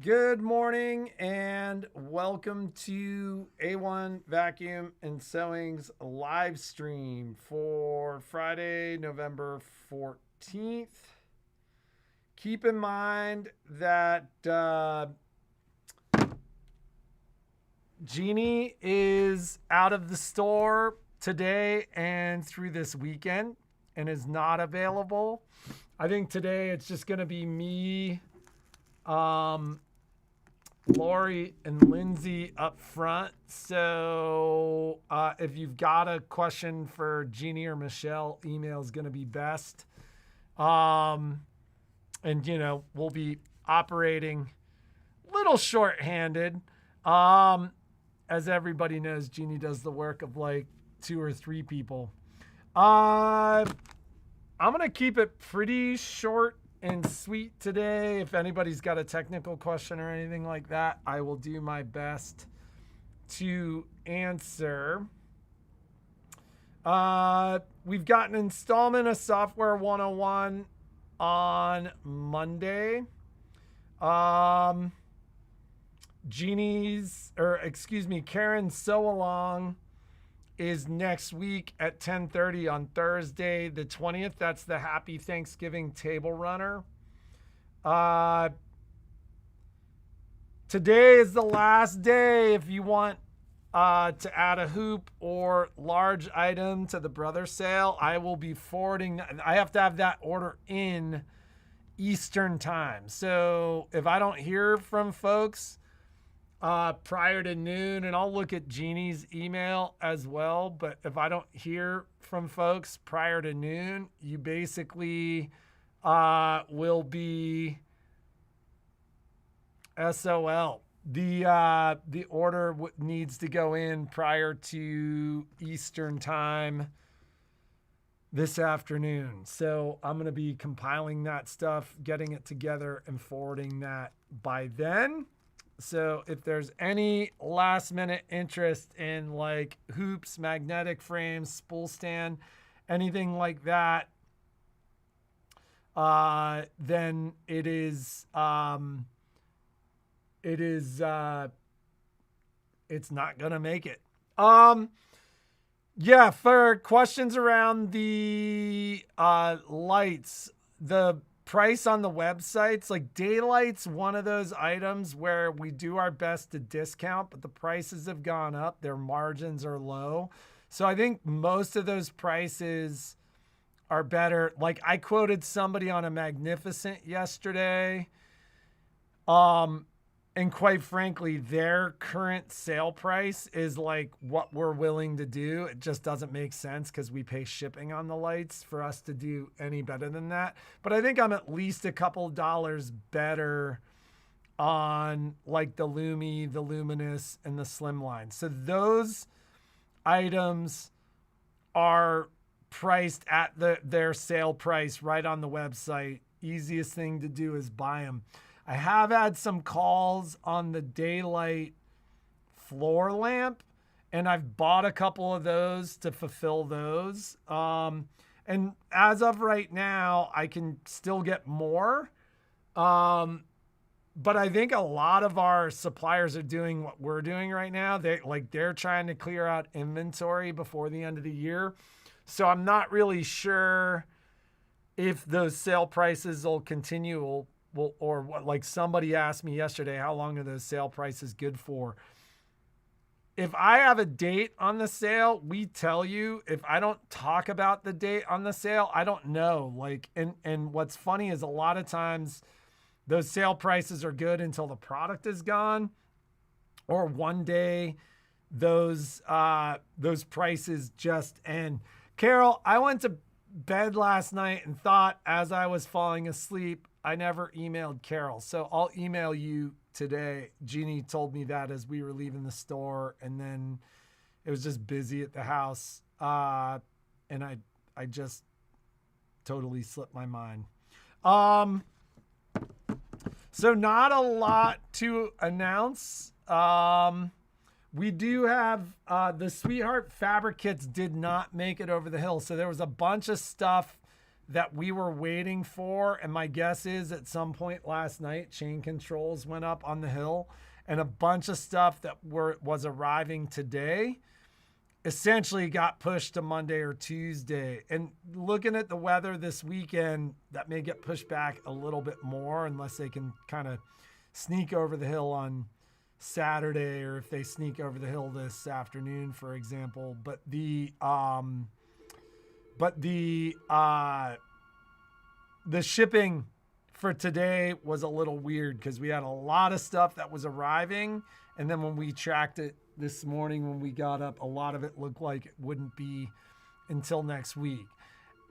Good morning and welcome to A-1 Vacuum and Sewing's live stream for Friday, November 14th. Keep in mind that Jeannie is out of the store today and through this weekend and is not available. I think today it's just going to be me, Lori and Lindsay up front. So if you've got a question for Jeannie or Michelle, email is going to be best. And, we'll be operating a little shorthanded. As everybody knows, Jeannie does the work of like 2 or 3 people. I'm going to keep it pretty short and sweet today. If anybody's got a technical question or anything like that, I will do my best to answer. We've got an installment of Software 101 on Monday. Karen's Sew Along is next week at 10:30 on Thursday, the 20th. That's the Happy Thanksgiving Table Runner. Today is the last day if you want to add a hoop or large item to the brother sale. I will be forwarding. I have to have that order in Eastern time. So if I don't hear from folks prior to noon, and I'll look at Jeannie's email as well, but if I don't hear from folks prior to noon, you basically will be SOL. The order needs to go in prior to Eastern time this afternoon. So I'm going to be compiling that stuff, getting it together, and forwarding that by then. So if there's any last minute interest in like hoops, magnetic frames, spool stand, anything like that, then it's not going to make it. Yeah, for questions around the lights, the price on the websites, like daylight's one of those items where we do our best to discount, but the prices have gone up. Their margins are low. So I think most of those prices are better. Like I quoted somebody on a Magnificent yesterday. And quite frankly, their current sale price is like what we're willing to do. It just doesn't make sense because we pay shipping on the lights for us to do any better than that. But I think I'm at least a couple dollars better on like the Lumi, the Luminous, and the Slimline. So those items are priced at their sale price right on the website. Easiest thing to do is buy them. I have had some calls on the daylight floor lamp, and I've bought a couple of those to fulfill those. And as of right now, I can still get more. But I think a lot of our suppliers are doing what we're doing right now. They're trying to clear out inventory before the end of the year. So I'm not really sure if those sale prices will continue. Or what, like somebody asked me yesterday, how long are those sale prices good for? If I have a date on the sale, we tell you. If I don't talk about the date on the sale, I don't know. And what's funny is a lot of times those sale prices are good until the product is gone, or one day those prices just end. Carol, I went to bed last night and thought as I was falling asleep, I never emailed Carol. So I'll email you today. Jeannie told me that as we were leaving the store, and then it was just busy at the house. And I just totally slipped my mind. So not a lot to announce. We do have the Sweetheart Fabric Kits did not make it over the hill. So there was a bunch of stuff that we were waiting for, and my guess is at some point last night, chain controls went up on the hill, and a bunch of stuff that was arriving today essentially got pushed to Monday or Tuesday. And looking at the weather this weekend, that may get pushed back a little bit more unless they can kind of sneak over the hill on Saturday, or if they sneak over the hill this afternoon, for example. But the shipping for today was a little weird because we had a lot of stuff that was arriving, and then when we tracked it this morning when we got up, a lot of it looked like it wouldn't be until next week.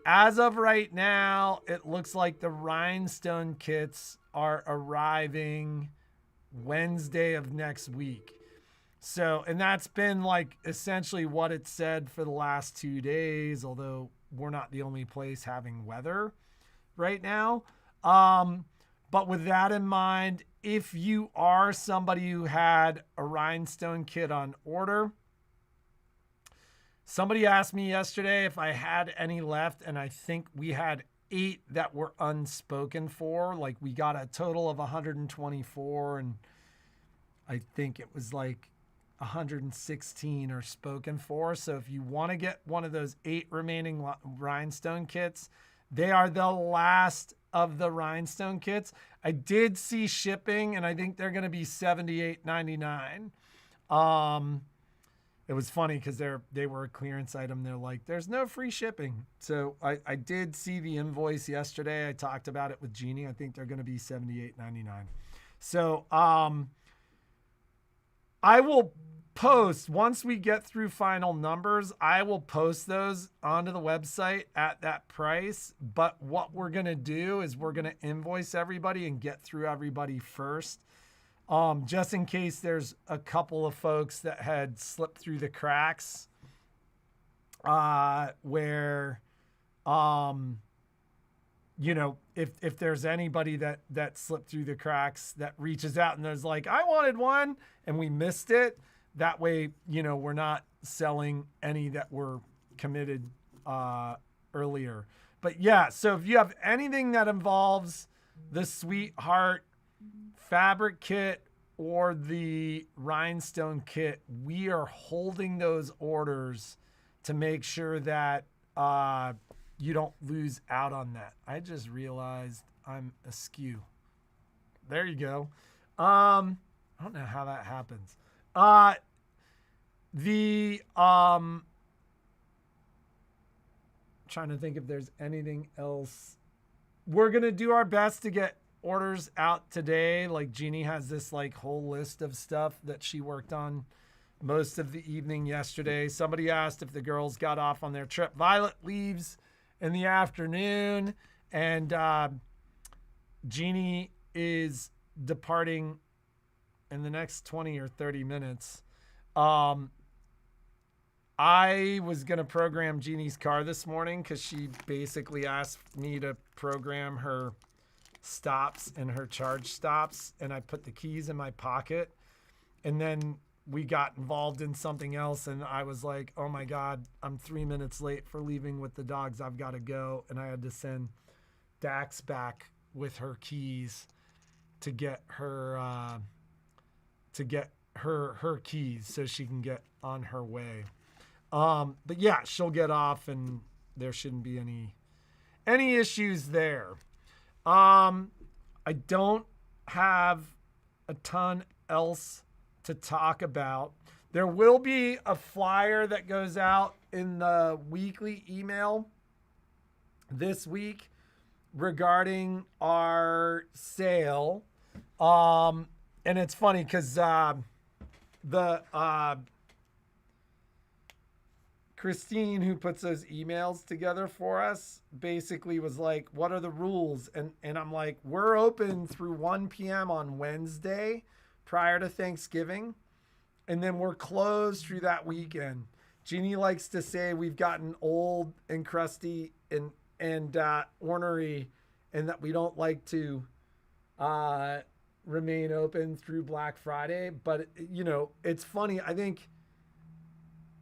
As of right now, it looks like the rhinestone kits are arriving Wednesday of next week. So, and that's been like essentially what it said for the last 2 days, although we're not the only place having weather right now. But with that in mind, if you are somebody who had a rhinestone kit on order, somebody asked me yesterday if I had any left, and I think we had 8 that were unspoken for. Like, we got a total of 124, and I think it was like 116 are spoken for. So if you want to get one of those 8 remaining rhinestone kits, they are the last of the rhinestone kits. I did see shipping, and I think they're going to be $78.99. It was funny because they were a clearance item. They're like, there's no free shipping. So I did see the invoice yesterday. I talked about it with Jeannie. I think they're going to be $78.99. So I will post, once we get through final numbers, I will post those onto the website at that price. But what we're going to do is we're going to invoice everybody and get through everybody first. Just in case there's a couple of folks that had slipped through the cracks, where, you know, if there's anybody that slipped through the cracks that reaches out and there's like, I wanted one and we missed it. That way, you know, we're not selling any that were committed earlier. But yeah, so if you have anything that involves the Sweetheart fabric kit or the rhinestone kit, we are holding those orders to make sure that you don't lose out on that. I just realized I'm askew. There you go. I don't know how that happens. Trying to think if there's anything else. We're going to do our best to get orders out today. Like, Jeannie has this like whole list of stuff that she worked on most of the evening yesterday. Somebody asked if the girls got off on their trip. Violet leaves in the afternoon, and Jeannie is departing in the next 20 or 30 minutes. I was going to program Jeannie's car this morning because she basically asked me to program her stops and her charge stops, and I put the keys in my pocket, and then we got involved in something else, and I was like, oh my God, I'm 3 minutes late for leaving with the dogs. I've got to go. And I had to send Dax back with her keys to get her keys so she can get on her way. But yeah, she'll get off and there shouldn't be any issues there. I don't have a ton else to talk about. There will be a flyer that goes out in the weekly email this week regarding our sale. And it's funny because Christine, who puts those emails together for us, basically was like, what are the rules? And I'm like, we're open through 1 p.m. on Wednesday prior to Thanksgiving. And then we're closed through that weekend. Jeannie likes to say we've gotten old and crusty and ornery, and that we don't like to remain open through Black Friday. But, you know, it's funny. I think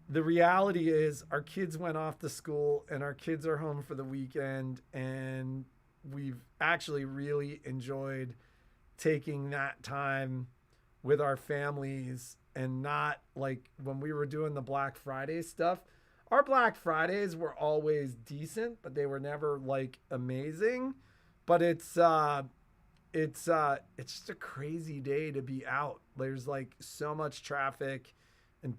the reality is our kids went off to school and our kids are home for the weekend, and we've actually really enjoyed taking that time with our families, and not like when we were doing the Black Friday stuff. Our Black Fridays were always decent, but they were never like amazing. But it's just a crazy day to be out. There's like so much traffic, and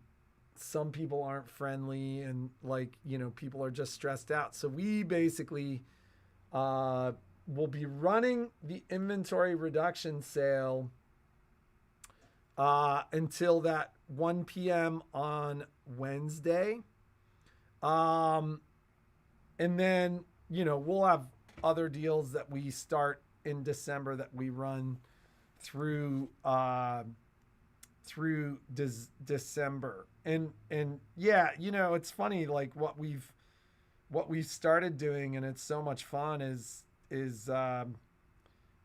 some people aren't friendly, and like, you know, people are just stressed out. So we basically uh will be running the inventory reduction sale until that 1 p.m. on Wednesday. Um, and then, you know, we'll have other deals that we start in December that we run through December. And yeah, you know, it's funny like what we've started doing, and it's so much fun, is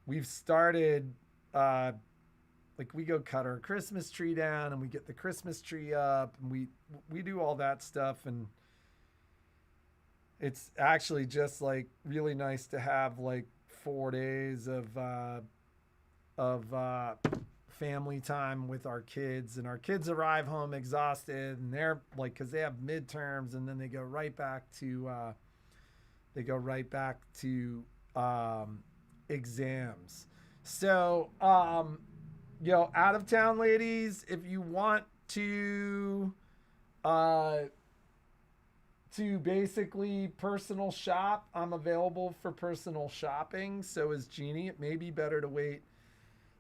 we've started like we go cut our Christmas tree down and we get the Christmas tree up, and we do all that stuff. And it's actually just like really nice to have like 4 days of family time with our kids. And our kids arrive home exhausted, and they're like, because they have midterms, and then they go right back to exams. So you know, out of town ladies, if you want uh to basically personal shop, I'm available for personal shopping. So is Jeannie. It may be better to wait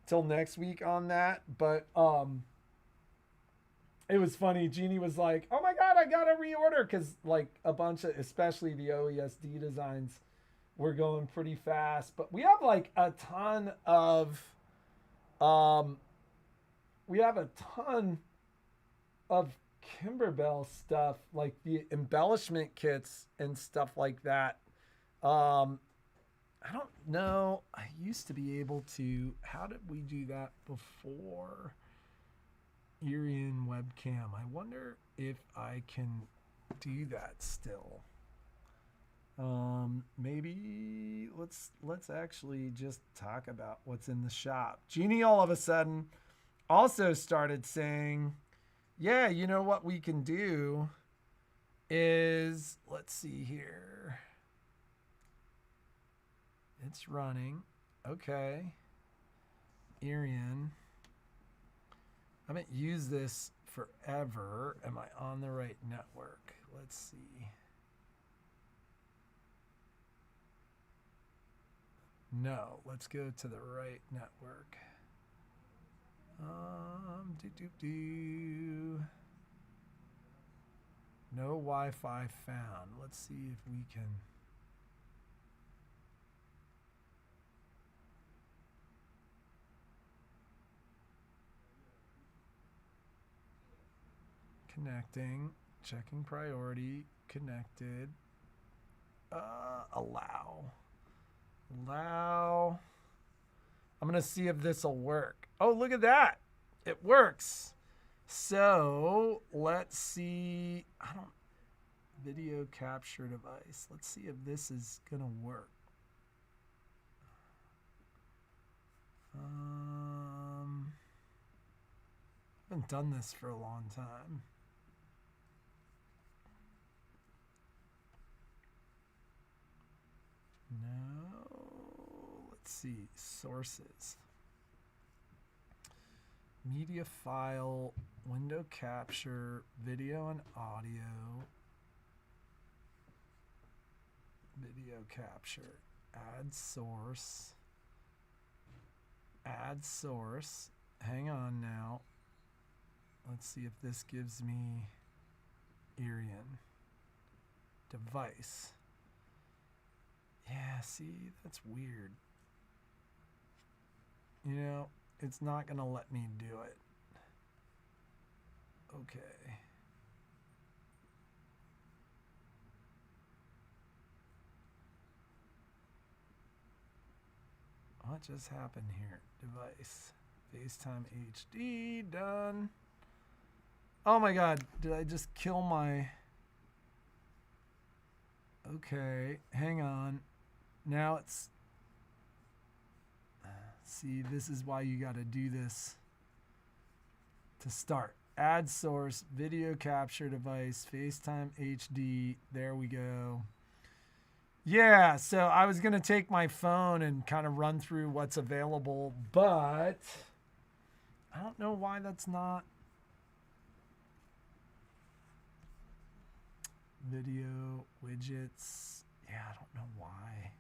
till next week on that, but it was funny. Jeannie was like, "Oh my god, I gotta reorder," because like a bunch of, especially the OESD designs, were going pretty fast. But we have like a ton of um we have a ton of Kimberbell stuff, like the embellishment kits and stuff like that. I don't know. I used to be able to. How did we do that before Irian webcam? I wonder if I can do that still. Maybe let's actually just talk about what's in the shop. Jeannie all of a sudden also started saying, yeah, you know what we can do is, let's see here. It's running. Okay. Irian. I haven't used this forever. Am I on the right network? Let's see. No, let's go to the right network. No Wi-Fi found. Let's see if we can. Connecting, checking priority, connected. Allow. I'm going to see if this will work. Oh, look at that. It works. So let's see. Video capture device. Let's see if this is going to work. Haven't done this for a long time. No. Let's see. Sources. Media file, window capture, video and audio. Video capture. Add source. Add source. Hang on now. Let's see if this gives me Irian. Device. Yeah, see, that's weird. You know, it's not going to let me do it. Okay. What just happened here? Device. FaceTime HD, done. Oh my God. Did I just kill my... Okay, hang on. Now it's... See, this is why you got to do this to start. Add source, video capture device, FaceTime HD. There we go. Yeah, so I was going to take my phone and kind of run through what's available, but I don't know why that's not. Video widgets. Yeah, I don't know why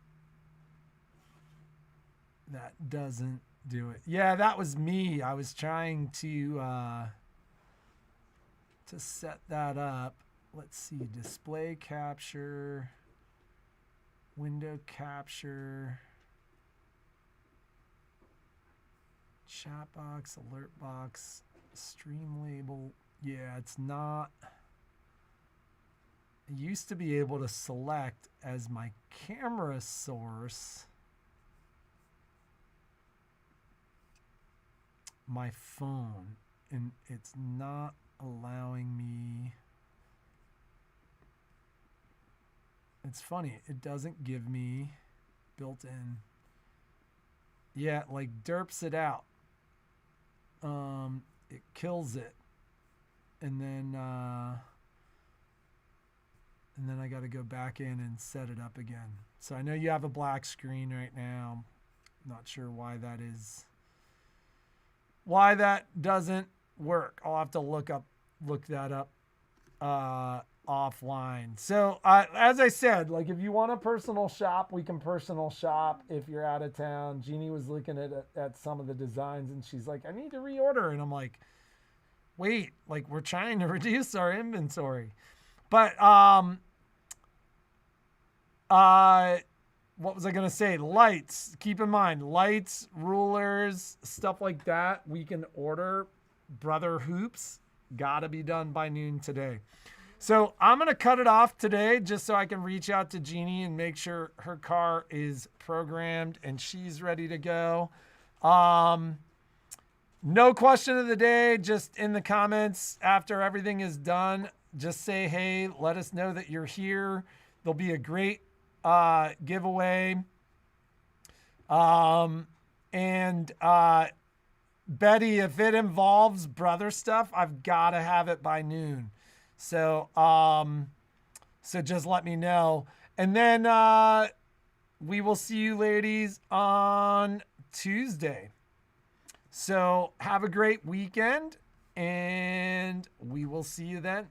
that doesn't do it. Yeah, that was me. I was trying to set that up. Let's see, display capture, window capture, chat box, alert box, stream label. Yeah, it's not. I used to be able to select as my camera source my phone, and it's not allowing me. It's funny, it doesn't give me built-in. Yeah, it like derps it out. It kills it, and then I got to go back in and set it up again. So I know you have a black screen right now. Not sure why that is. Why that doesn't work. I'll have to look that up offline. So as I said, like if you want a personal shop, we can personal shop if you're out of town. Jeannie was looking at some of the designs and she's like, I need to reorder. And I'm like, wait, like we're trying to reduce our inventory. But what was I going to say? Lights. Keep in mind, lights, rulers, stuff like that, we can order. Brother Hoops, got to be done by noon today. So I'm going to cut it off today just so I can reach out to Jeannie and make sure her car is programmed and she's ready to go. No question of the day, just in the comments after everything is done. Just say, hey, let us know that you're here. There'll be a great giveaway. Betty, if it involves brother stuff, I've got to have it by noon. So just let me know. And then we will see you ladies on Tuesday. So have a great weekend and we will see you then.